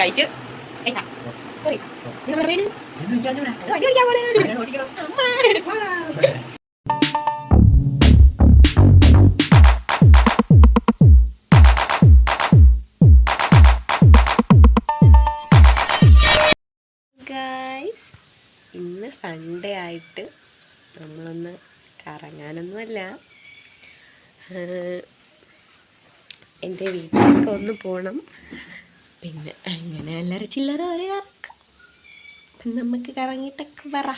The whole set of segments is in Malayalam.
കഴിച്ച് സോറി ഗൈസ്, ഇന്ന് സൺഡേ ആയിട്ട് നമ്മളൊന്ന് കറങ്ങാനൊന്നുമല്ല, എൻ്റെ വീട്ടിലൊക്കെ ഒന്ന് പോകണം. പിന്നെ അങ്ങനെ എല്ലാവരും ചില്ലറ ഒരു കറക്കം നമുക്ക് കറങ്ങിയിട്ടൊക്കെ പറ.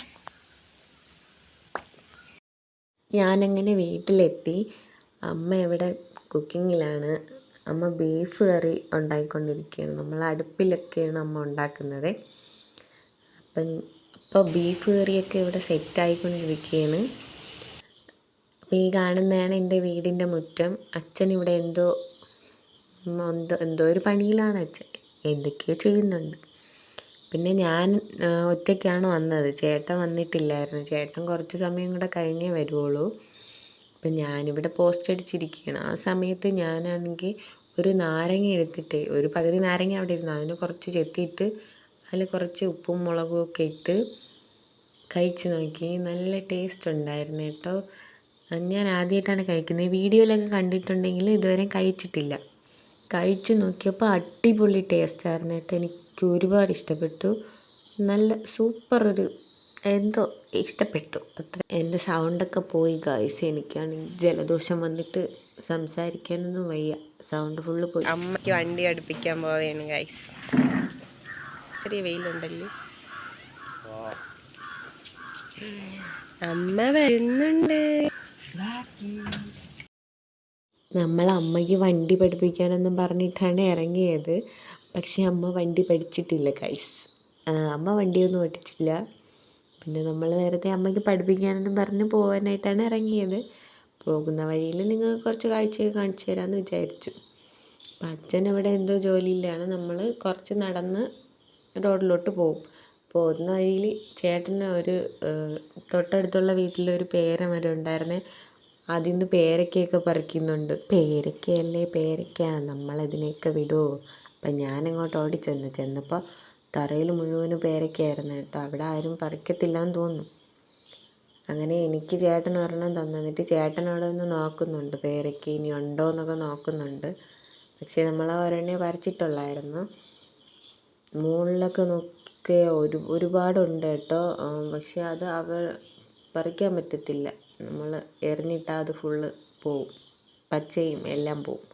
ഞാനങ്ങനെ വീട്ടിലെത്തി. അമ്മ ഇവിടെ കുക്കിങ്ങിലാണ്. അമ്മ ബീഫ് കറി ഉണ്ടാക്കിക്കൊണ്ടിരിക്കുകയാണ്. നമ്മൾ അടുപ്പിലൊക്കെയാണ് അമ്മ ഉണ്ടാക്കുന്നത്. അപ്പോൾ ബീഫ് കറിയൊക്കെ ഇവിടെ സെറ്റായിക്കൊണ്ടിരിക്കുകയാണ്. അപ്പോൾ ഈ കാണുന്നതാണ് എൻ്റെ വീടിൻ്റെ മുറ്റം. അച്ഛൻ ഇവിടെ എന്തോ ഒരു പണിയിലാണ്. അച്ഛൻ എന്തൊക്കെയോ ചെയ്യുന്നുണ്ട്. പിന്നെ ഞാൻ ഒറ്റയ്ക്കാണ് വന്നത്. ചേട്ടൻ വന്നിട്ടില്ലായിരുന്നു. ചേട്ടൻ കുറച്ച് സമയം കൂടെ കഴിഞ്ഞേ വരുവുള്ളൂ. അപ്പം ഞാനിവിടെ പോസ്റ്റ് അടിച്ചിരിക്കുകയാണ്. ആ സമയത്ത് ഞാനാണെങ്കിൽ ഒരു നാരങ്ങ എടുത്തിട്ട്, ഒരു പകുതി നാരങ്ങ അവിടെ ഇരുന്നു, അതിന് കുറച്ച് ചെത്തിയിട്ട് അതിൽ കുറച്ച് ഉപ്പും മുളകും ഒക്കെ ഇട്ട് കഴിച്ച് നോക്കി. നല്ല ടേസ്റ്റ് ഉണ്ടായിരുന്നു കേട്ടോ. ഞാൻ ആദ്യമായിട്ടാണ് കഴിക്കുന്നത്. വീഡിയോയിലൊക്കെ കണ്ടിട്ടുണ്ടെങ്കിൽ ഇതുവരെ കഴിച്ചിട്ടില്ല. കഴിച്ച് നോക്കിയപ്പോൾ അടിപൊളി ടേസ്റ്റായിരുന്നു കേട്ടോ. എനിക്ക് ഒരുപാട് ഇഷ്ടപ്പെട്ടു. നല്ല സൂപ്പർ എന്തോ ഇഷ്ടപ്പെട്ടു അത്ര. എൻ്റെ സൗണ്ടൊക്കെ പോയി ഗൈസ്. എനിക്കാണെങ്കിൽ ജലദോഷം വന്നിട്ട് സംസാരിക്കാനൊന്നും വയ്യ. സൗണ്ട് ഫുള്ള് പോയി. അമ്മയ്ക്ക് വണ്ടി അടുപ്പിക്കാൻ പോവുകയാണ് ഗൈസ്. ചെറിയ വെയിലുണ്ടല്ലോ. അമ്മ വരുന്നുണ്ട്. നമ്മൾ അമ്മയ്ക്ക് വണ്ടി പഠിപ്പിക്കാനൊന്നും പറഞ്ഞിട്ടാണ് ഇറങ്ങിയത്. പക്ഷെ അമ്മ വണ്ടി പഠിച്ചിട്ടില്ല ഗൈസ്. അമ്മ വണ്ടിയൊന്നും ഓടിച്ചില്ല. പിന്നെ നമ്മൾ നേരത്തെ അമ്മയ്ക്ക് പഠിപ്പിക്കാനൊന്നും പറഞ്ഞ് പോകാനായിട്ടാണ് ഇറങ്ങിയത്. പോകുന്ന വഴിയിൽ നിങ്ങൾക്ക് കുറച്ച് കാഴ്ചയൊക്കെ കാണിച്ചു തരാമെന്ന് വിചാരിച്ചു. അപ്പം അച്ഛൻ ഇവിടെ എന്തോ ജോലിയിലാണ്. നമ്മൾ കുറച്ച് നടന്ന് റോഡിലോട്ട് പോകും. പോകുന്ന വഴിയിൽ ചേട്ടന് തൊട്ടടുത്തുള്ള വീട്ടിലൊരു പേരമരം ഉണ്ടായിരുന്നേ. അതിൽ നിന്ന് പേരയ്ക്കയൊക്കെ പറിക്കുന്നുണ്ട്. പേരയ്ക്ക നമ്മളതിനെയൊക്കെ വിടുമോ? അപ്പം ഞാനങ്ങോട്ട് ചെന്നപ്പോൾ തറയിൽ മുഴുവനും പേരയ്ക്കായിരുന്നു കേട്ടോ. അവിടെ ആരും പറിക്കത്തില്ലാന്ന് തോന്നുന്നു. അങ്ങനെ എനിക്ക് ചേട്ടൻ ഒരെണ്ണം തന്നിട്ട് ചേട്ടൻ അവിടെ നിന്ന് നോക്കുന്നുണ്ട് പേരയ്ക്ക ഇനി ഉണ്ടോ എന്നൊക്കെ നോക്കുന്നുണ്ട്. പക്ഷേ നമ്മൾ ഒരെണ്ണേ പറിച്ചിട്ടുള്ളായിരുന്നു. മുകളിലൊക്കെ നോക്കിയ ഒരുപാടുണ്ട് കേട്ടോ. പക്ഷെ അത് പറിക്കാൻ പറ്റത്തില്ല. നമ്മൾ എറിഞ്ഞിട്ടാൽ അത് ഫുള്ള് പോവും, പച്ചയും എല്ലാം പോവും.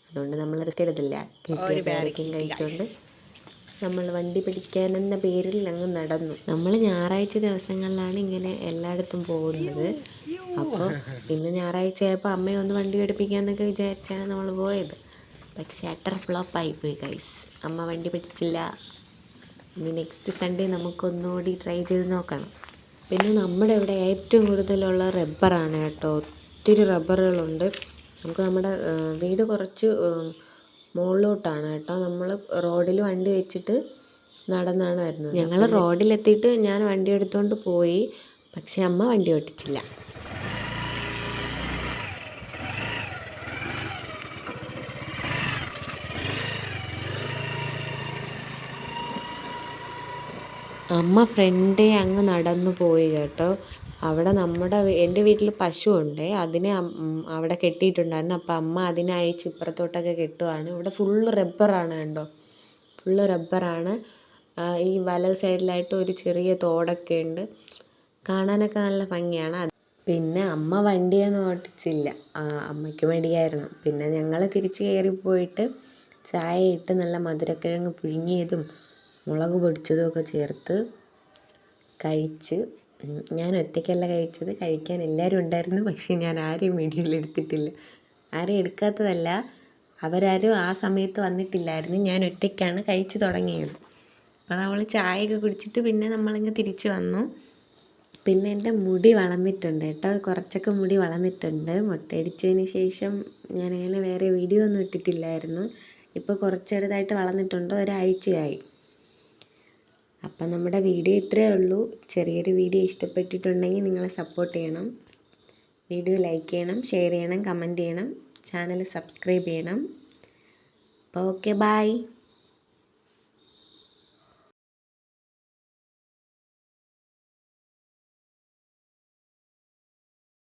അതുകൊണ്ട് നമ്മൾ എടുത്തില്ല. കിട്ടിയ പേരയ്ക്കയും കഴിച്ചുകൊണ്ട് നമ്മൾ വണ്ടി പഠിക്കാനെന്ന പേരിൽ അങ്ങ് നടന്നു. നമ്മൾ ഞായറാഴ്ച ദിവസങ്ങളിലാണ് ഇങ്ങനെ എല്ലായിടത്തും പോകുന്നത്. അപ്പോൾ ഇന്ന് ഞായറാഴ്ച ആയപ്പോൾ അമ്മയെ ഒന്ന് വണ്ടി പഠിപ്പിക്കാമെന്നൊക്കെ വിചാരിച്ചാണ് നമ്മൾ പോയത്. പക്ഷേ അട്ടർ ഫ്ലോപ്പായിപ്പോയി ഗൈസ്. അമ്മ വണ്ടി പഠിച്ചില്ല. ഇനി നെക്സ്റ്റ് സൺഡേ നമുക്കൊന്നുകൂടി ട്രൈ ചെയ്ത് നോക്കണം. പിന്നെ നമ്മുടെ ഇവിടെ ഏറ്റവും കൂടുതലുള്ള റബ്ബറാണ് കേട്ടോ. ഒത്തിരി റബ്ബറുകളുണ്ട്. നമുക്ക് നമ്മുടെ വീട് കുറച്ച് മുകളിലോട്ടാണ് കേട്ടോ. നമ്മൾ റോഡിൽ വണ്ടി വെച്ചിട്ട് നടന്നാണ് വരുന്നത്. ഞങ്ങൾ റോഡിലെത്തിയിട്ട് ഞാൻ വണ്ടി എടുത്തുകൊണ്ട് പോയി. പക്ഷെ അമ്മ വണ്ടി ഓടിച്ചില്ല. അമ്മ ഫ്രണ്ടേ അങ്ങ് നടന്നു പോയി കേട്ടോ. അവിടെ എൻ്റെ വീട്ടിൽ പശു ഉണ്ട്. അതിനെ അവിടെ കെട്ടിയിട്ടുണ്ടായിരുന്നു. അപ്പം അമ്മ അതിനെ അഴിച്ച് ഇപ്പുറത്തോട്ടൊക്കെ കെട്ടുവാണ്. ഇവിടെ ഫുള്ള് റബ്ബറാണ് കണ്ടോ. ഫുള്ള് റബ്ബറാണ്. ഈ വലത് സൈഡിലായിട്ട് ഒരു ചെറിയ തോടൊക്കെ ഉണ്ട്. കാണാനൊക്കെ നല്ല ഭംഗിയാണ്. പിന്നെ അമ്മ വണ്ടിയൊന്നും ഓടിച്ചില്ല. അമ്മയ്ക്ക് മടിയായിരുന്നു. പിന്നെ ഞങ്ങൾ തിരിച്ച് കയറിപ്പോയിട്ട് ചായ ഇട്ട് നല്ല മധുരക്കിഴങ്ങ് പുഴുങ്ങിയതും മുളക് പൊടിച്ചതും ഒക്കെ ചേർത്ത് കഴിച്ച്. ഞാൻ ഒറ്റയ്ക്കല്ല കഴിച്ചത്, കഴിക്കാൻ എല്ലാവരും ഉണ്ടായിരുന്നു. പക്ഷേ ഞാൻ ആരെയും വീഡിയോയിൽ എടുത്തിട്ടില്ല. ആരെയും എടുക്കാത്തതല്ല, അവരാരും ആ സമയത്ത് വന്നിട്ടില്ലായിരുന്നു. ഞാൻ ഒറ്റയ്ക്കാണ് കഴിച്ച് തുടങ്ങിയത്. അപ്പോൾ നമ്മൾ ചായയൊക്കെ കുടിച്ചിട്ട് പിന്നെ നമ്മളിങ്ങ് തിരിച്ച് വന്നു. പിന്നെ എൻ്റെ മുടി വളർന്നിട്ടുണ്ട് കേട്ടോ. കുറച്ചൊക്കെ മുടി വളർന്നിട്ടുണ്ട്. മുട്ടയടിച്ചതിന് ശേഷം ഞാനിങ്ങനെ വേറെ വീഡിയോ ഒന്നും ഇട്ടിട്ടില്ലായിരുന്നു. ഇപ്പോൾ കുറച്ച് ചെറുതായിട്ട് വളർന്നിട്ടുണ്ട്. ഒരാഴ്ചയായി. അപ്പം നമ്മുടെ വീഡിയോ ഇത്രയേ ഉള്ളൂ. ചെറിയൊരു വീഡിയോ ഇഷ്ടപ്പെട്ടിട്ടുണ്ടെങ്കിൽ നിങ്ങൾ സപ്പോർട്ട് ചെയ്യണം. വീഡിയോ ലൈക്ക് ചെയ്യണം, ഷെയർ ചെയ്യണം, കമൻറ്റ് ചെയ്യണം, ചാനൽ സബ്സ്ക്രൈബ് ചെയ്യണം. അപ്പോൾ ഓക്കെ, ബൈ.